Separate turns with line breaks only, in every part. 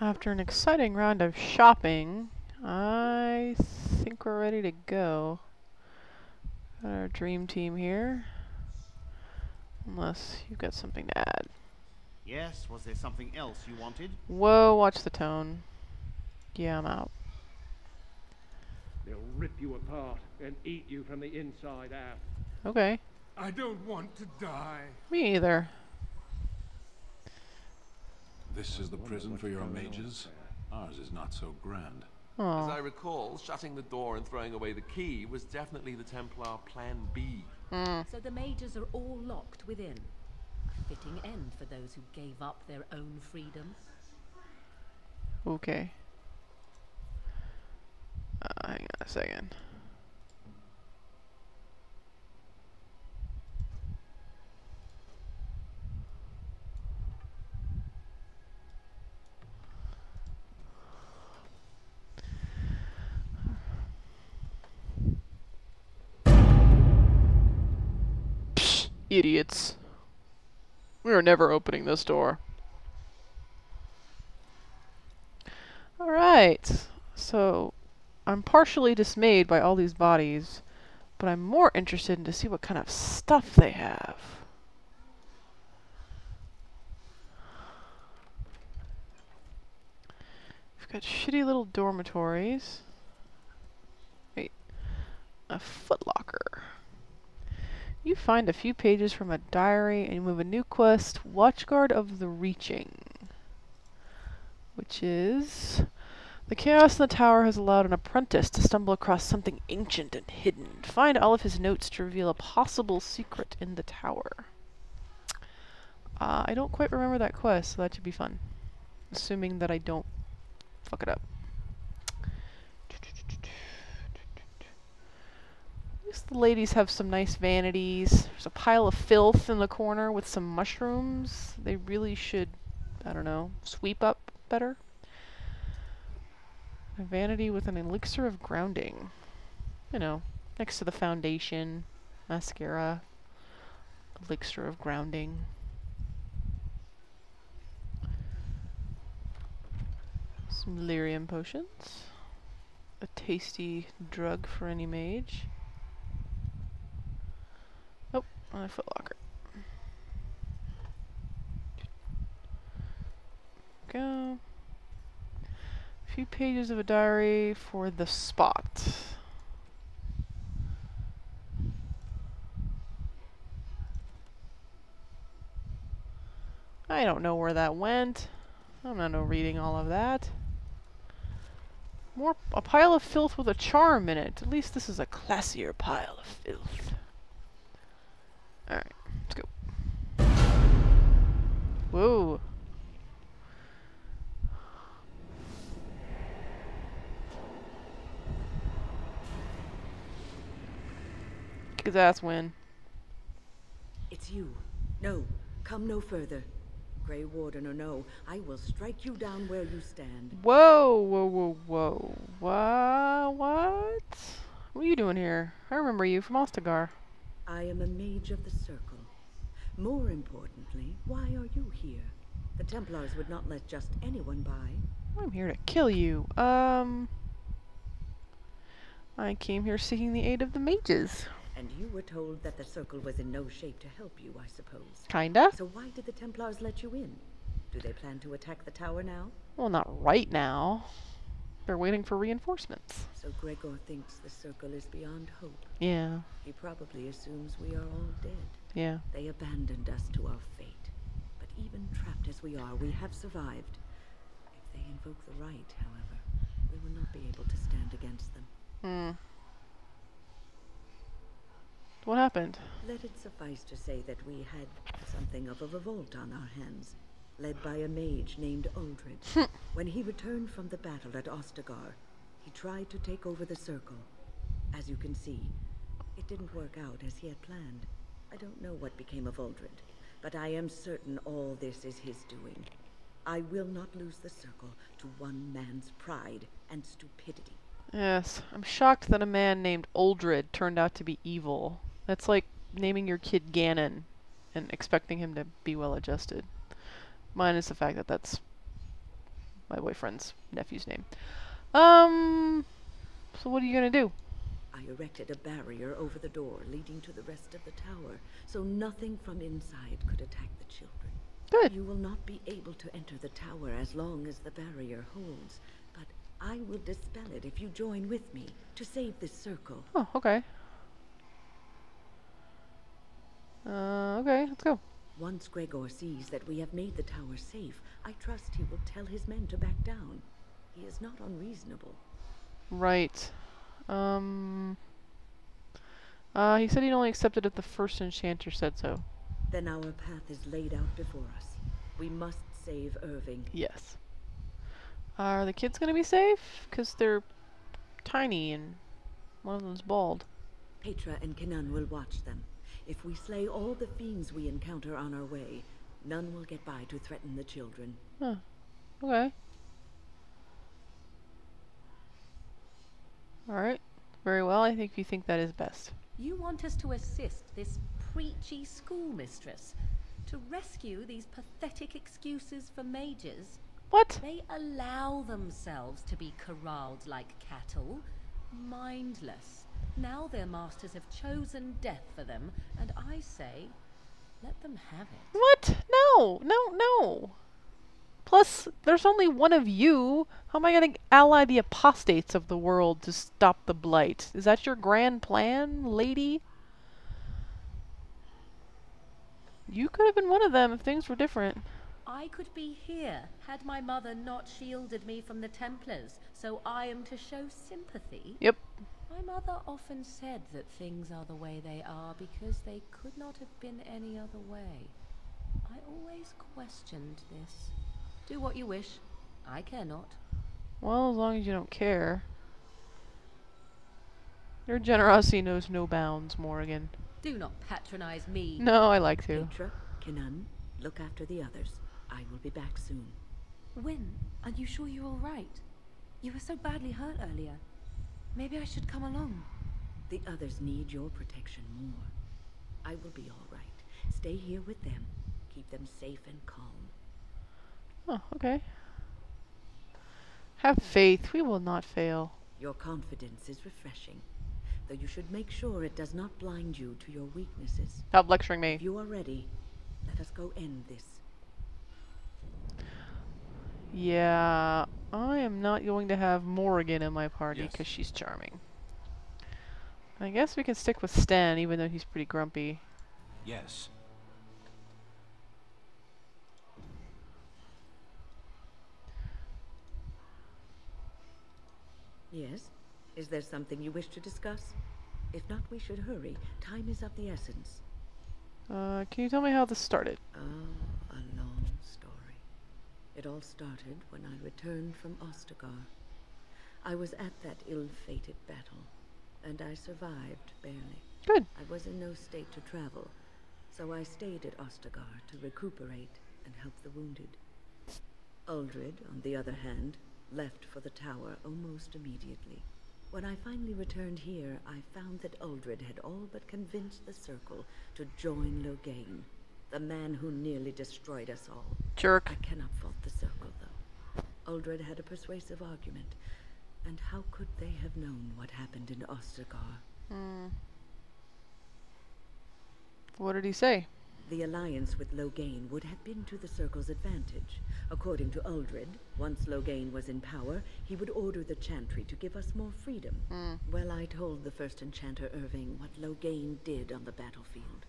After an exciting round of shopping, I think we're ready to go. Got our dream team here. Unless you've got something to add.
Yes, was there something else you wanted?
Whoa, watch the tone. Yeah, I'm out.
They'll rip you apart and eat you from the inside out.
Okay.
I don't want to die.
Me either.
This is the prison for your mages? Ours is not so grand.
As I
Oh.
recall, shutting the door and throwing away the key was definitely the Templar Plan B.
So the mages are all locked within. A fitting end for those who gave up their own freedom.
Okay. Hang on a second. Psh, idiots. We are never opening this door. Alright. So, I'm partially dismayed by all these bodies, but I'm more interested in to see what kind of stuff they have. We've got shitty little dormitories. Wait. A footlocker. You find a few pages from a diary and you move a new quest, Watchguard of the Reaching. Which is... The chaos in the tower has allowed an apprentice to stumble across something ancient and hidden. Find all of his notes to reveal a possible secret in the tower. I don't quite remember that quest, so that should be fun. Assuming that I don't fuck it up. At least the ladies have some nice vanities. There's a pile of filth in the corner with some mushrooms. They really should, I don't know, sweep up better. A vanity with an elixir of grounding. You know, next to the foundation, mascara, elixir of grounding. Some lyrium potions. A tasty drug for any mage. Oh, and a footlocker. Go. Few pages of a diary for the spot. I don't know where that went. I'm not no reading all of that. A pile of filth with a charm in it. At least this is a classier pile of filth. Alright, let's go. Whoa. Kick his ass, Wynne.
It's you. No, come no further. Grey Warden or no, I will strike you down where you stand.
Whoa, whoa, whoa, whoa. What? What are you doing here? I remember you from Ostagar.
I am a mage of the Circle. More importantly, why are you here? The Templars would not let just anyone by.
I'm here to kill you. I came here seeking the aid of the mages.
And you were told that the Circle was in no shape to help you, I suppose.
Kinda.
So why did the Templars let you in? Do they plan to attack the tower now?
Well, not right now. They're waiting for reinforcements.
So Gregor thinks the Circle is beyond hope.
Yeah.
He probably assumes we are all dead.
Yeah.
They abandoned us to our fate. But even trapped as we are, we have survived. If they invoke the right, however, we will not be able to stand against them.
What happened?
Let it suffice to say that we had something of a revolt on our hands, led by a mage named Uldred. When he returned from the battle at Ostagar, he tried to take over the Circle. As you can see, it didn't work out as he had planned. I don't know what became of Uldred, but I am certain all this is his doing. I will not lose the Circle to one man's pride and stupidity.
Yes. I'm shocked that a man named Uldred turned out to be evil. That's like naming your kid Ganon and expecting him to be well adjusted. Minus the fact that that's my boyfriend's nephew's name. So what are you gonna do?
I erected a barrier over the door leading to the rest of the tower, so nothing from inside could attack the children.
Good.
You will not be able to enter the tower as long as the barrier holds, but I will dispel it if you join with me to save this circle.
Oh, okay. Okay, let's go.
Once Gregor sees that we have made the tower safe, I trust he will tell his men to back down. He is not unreasonable.
Right. He said he'd only accept it if the first enchanter said so.
Then our path is laid out before us. We must save Irving.
Yes. Are the kids gonna be safe? 'Cause they're tiny and one of them's bald.
Petra and Kenan will watch them. If we slay all the fiends we encounter on our way, none will get by to threaten the children.
Huh. Okay. Alright. Very well. I think you think that is best.
You want us to assist this preachy schoolmistress to rescue these pathetic excuses for mages?
What?
They allow themselves to be corralled like cattle, mindless. Now their masters have chosen death for them, and I say, let them have it.
What? No. No, no. Plus, there's only one of you. How am I going to ally the apostates of the world to stop the blight? Is that your grand plan, lady? You could have been one of them if things were different.
I could be here had my mother not shielded me from the Templars, so I am to show sympathy.
Yep.
My mother often said that things are the way they are because they could not have been any other way. I always questioned this. Do what you wish. I care not.
Well, as long as you don't care. Your generosity knows no bounds, Morrigan.
Do not patronize me.
No, I like to.
Petra, Kenan, look after the others. I will be back soon.
Wynne, are you sure you're all right? You were so badly hurt earlier. Maybe I should come along.
The others need your protection more. I will be all right. Stay here with them. Keep them safe and calm.
Oh, okay. Have faith. We will not fail.
Your confidence is refreshing, though you should make sure it does not blind you to your weaknesses.
Stop lecturing me.
If you are ready, let us go end this.
Yeah, I am not going to have Morrigan in my party
Yes.
because she's charming. I guess we can stick with Stan, even though he's pretty grumpy.
Yes.
Yes? Is there something you wish to discuss? If not, we should hurry. Time is of the essence.
Can you tell me how this started?
Oh, a long story. It all started when I returned from Ostagar. I was at that ill-fated battle, and I survived, barely.
Good.
I was in no state to travel, so I stayed at Ostagar to recuperate and help the wounded. Uldred, on the other hand, left for the tower almost immediately. When I finally returned here, I found that Uldred had all but convinced the Circle to join Loghain, the man who nearly destroyed us all.
Jerk.
I cannot fault the Circle, though. Uldred had a persuasive argument, and how could they have known what happened in Ostagar?
What did he say?
The alliance with Loghain would have been to the Circle's advantage. According to Uldred, once Loghain was in power, he would order the Chantry to give us more freedom. Well, I told the first enchanter Irving what Loghain did on the battlefield.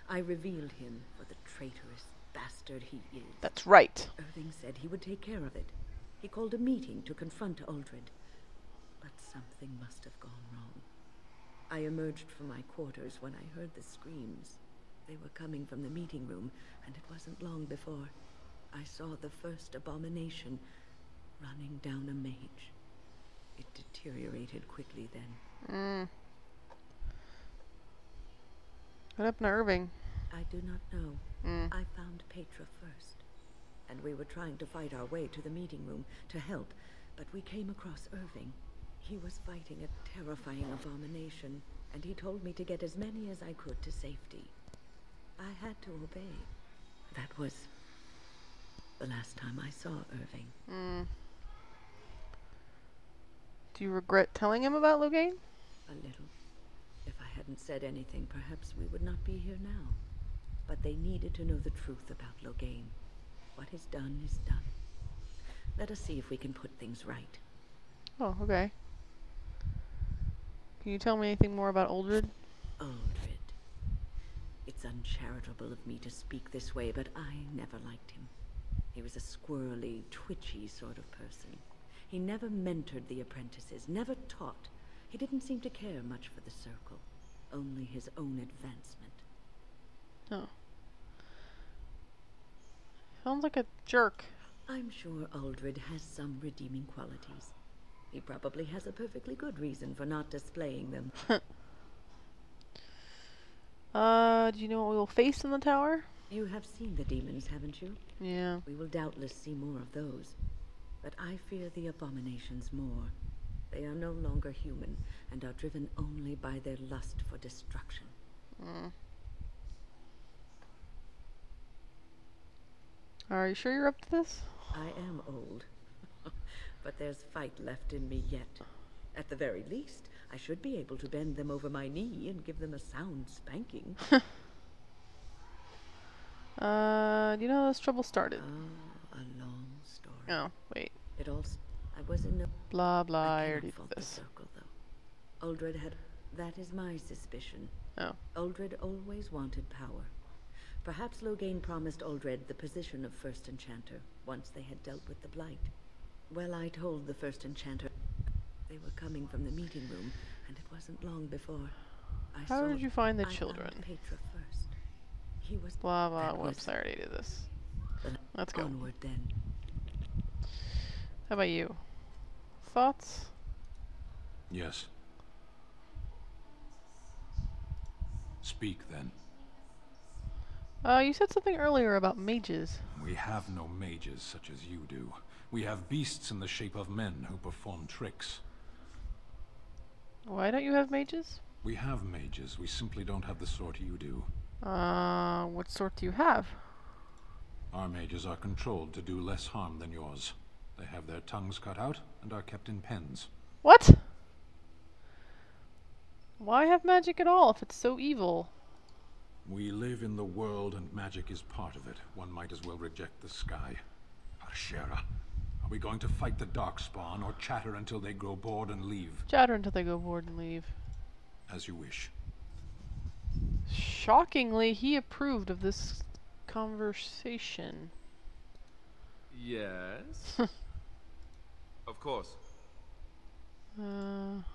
I revealed him for the traitorous bastard he is.
That's right.
Irving said he would take care of it. He called a meeting to confront Uldred. But something must have gone wrong. I emerged from my quarters when I heard the screams. They were coming from the meeting room, and it wasn't long before I saw the first abomination running down a mage. It deteriorated quickly then.
What happened to Irving?
I do not know. I found Petra first, and we were trying to fight our way to the meeting room to help, but we came across Irving. He was fighting a terrifying abomination, and he told me to get as many as I could to safety. I had to obey. That was the last time I saw Irving.
Do you regret telling him about Loghain?
A little. If I hadn't said anything, perhaps we would not be here now. But they needed to know the truth about Loghain. What is done is done. Let us see if we can put things right.
Oh, okay. Can you tell me anything more about Uldred?
Uldred. It's uncharitable of me to speak this way, but I never liked him. He was a squirrely, twitchy sort of person. He never mentored the apprentices, never taught. He didn't seem to care much for the circle, only his own advancement.
Oh. Sounds like a jerk.
I'm sure Uldred has some redeeming qualities. He probably has a perfectly good reason for not displaying them.
Do you know what we will face in the tower?
You have seen the demons, haven't you?
Yeah.
We will doubtless see more of those. But I fear the abominations more. They are no longer human, and are driven only by their lust for destruction.
Are you sure you're up to this?
I am old. But there's fight left in me yet. At the very least, I should be able to bend them over my knee and give them a sound spanking.
Do you know how this trouble started?
Ah, a long story.
Oh, wait.
It all... I was in no...
Blah, blah, I
cannot
already
fault
did
the
this.
circle, though. Uldred had... That is my suspicion.
Oh.
Uldred always wanted power. Perhaps Loghain promised Uldred the position of First Enchanter, once they had dealt with the Blight. Well, I told the First Enchanter they were coming from the meeting room, and it wasn't long before
How did you find the
I
children?
found Petra first. He was...
Blah, blah,
that
whoops,
was-
I already did this. Let's go.
Onward, then.
How about you? Thoughts?
Yes. Speak, then.
You said something earlier about mages.
We have no mages such as you do. We have beasts in the shape of men who perform tricks.
Why don't you have mages?
We have mages, we simply don't have the sort you do.
What sort do you have?
Our mages are controlled to do less harm than yours. They have their tongues cut out and are kept in pens.
What? Why have magic at all if it's so evil?
We live in the world and magic is part of it. One might as well reject the sky. Arshera, are we going to fight the Darkspawn or chatter until they grow bored and leave?
Chatter until they go bored and leave.
As you wish.
Shockingly, he approved of this conversation.
Yes. Of course.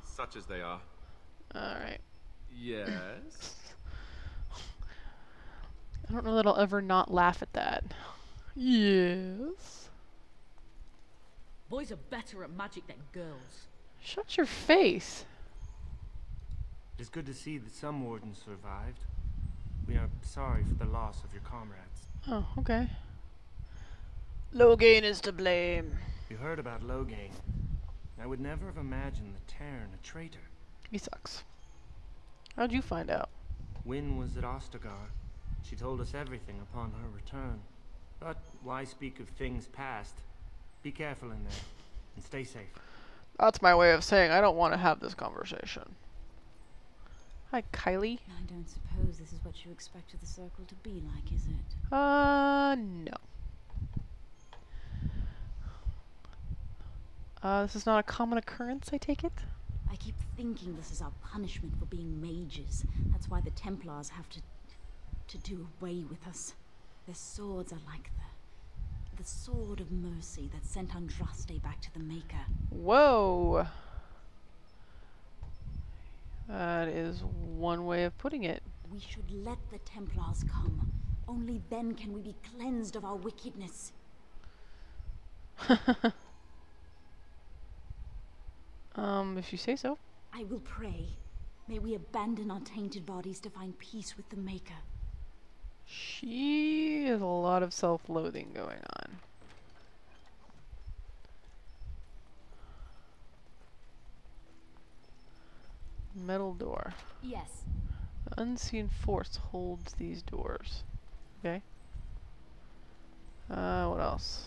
Such as they are.
Alright.
Yes.
I don't know that I'll ever not laugh at that. Yes.
Boys are better at magic than girls.
Shut your face.
It's good to see that some wardens survived. We are sorry for the loss of your comrades.
Oh, okay. Loghain is to blame.
You heard about Loghain. I would never have imagined the Terran a traitor.
He sucks. How'd you find out?
Wynne was at Ostagar. She told us everything upon her return. But why speak of things past? Be careful in there, and stay safe.
That's my way of saying I don't want to have this conversation. Hi, Kylie.
I don't suppose this is what you expected the circle to be like, is it?
No. This is not a common occurrence, I take it?
I keep thinking this is our punishment for being mages. That's why the Templars have to do away with us. Their swords are like the sword of mercy that sent Andraste back to the Maker.
Whoa. That is one way of putting it.
We should let the Templars come. Only then can we be cleansed of our wickedness.
If you say so.
I will pray. May we abandon our tainted bodies to find peace with the Maker.
She has a lot of self-loathing going on. Metal door.
Yes.
The unseen force holds these doors. Okay. What else?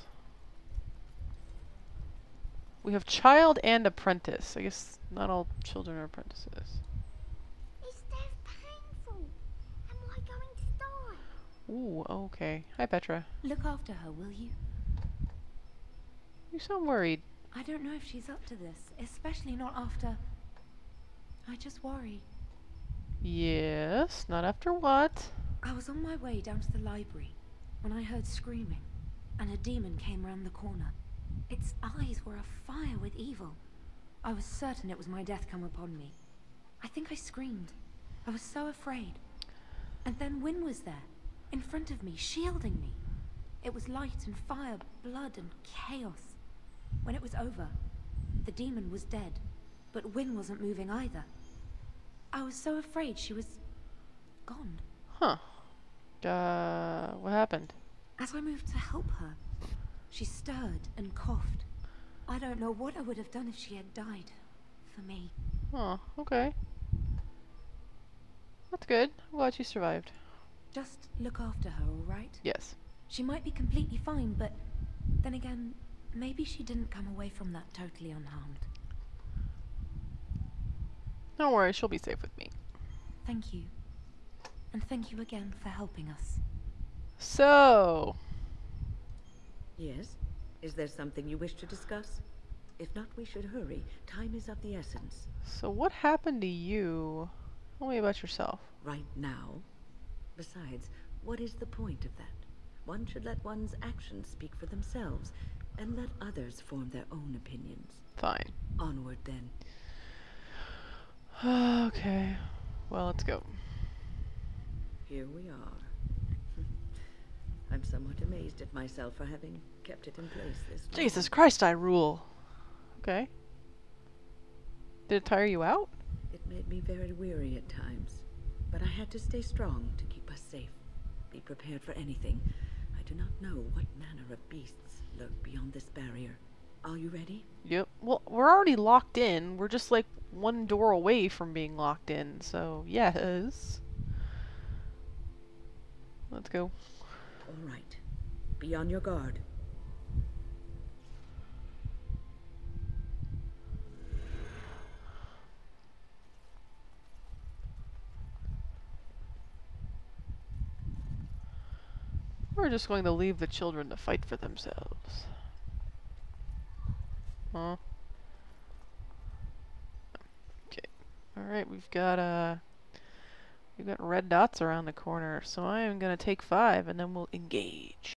We have child and apprentice. I guess not all children are apprentices.
It's so painful. Am I going to die?
Ooh, okay. Hi, Petra.
Look after her, will you?
You sound worried.
I don't know if she's up to this, especially not after... I just worry.
Yes, not after what?
I was on my way down to the library when I heard screaming, and a demon came round the corner. Its eyes were afire with evil. I was certain it was my death come upon me. I think I screamed. I was so afraid. And then Wynne was there, in front of me, shielding me. It was light and fire, blood and chaos. When it was over, the demon was dead, but Wynne wasn't moving either. I was so afraid she was... gone.
Huh. What happened?
As I moved to help her, she stirred and coughed. I don't know what I would have done if she had died. For me.
Oh, okay. That's good. I'm glad she survived.
Just look after her, alright?
Yes.
She might be completely fine, but then again, maybe she didn't come away from that totally unharmed.
Don't worry, she'll be safe with me.
Thank you. And thank you again for helping us.
So...
Yes? Is there something you wish to discuss? If not, we should hurry. Time is of the essence.
So what happened to you? Tell me about yourself.
Right now? Besides, what is the point of that? One should let one's actions speak for themselves, and let others form their own opinions.
Fine.
Onward, then.
Okay. Well, let's go.
Here we are. I'm somewhat amazed at myself for having kept it in place this long.
Jesus Christ, I rule. Okay. Did it tire you out?
It made me very weary at times, but I had to stay strong to keep us safe. Be prepared for anything. I do not know what manner of beasts lurk beyond this barrier. Are you ready?
Yep. Well, we're already locked in. We're just like one door away from being locked in, so yes. Let's go.
All right. Be on your guard.
We're just going to leave the children to fight for themselves. Huh? Okay. Alright, we've got red dots around the corner, so I am gonna take 5 and then we'll engage.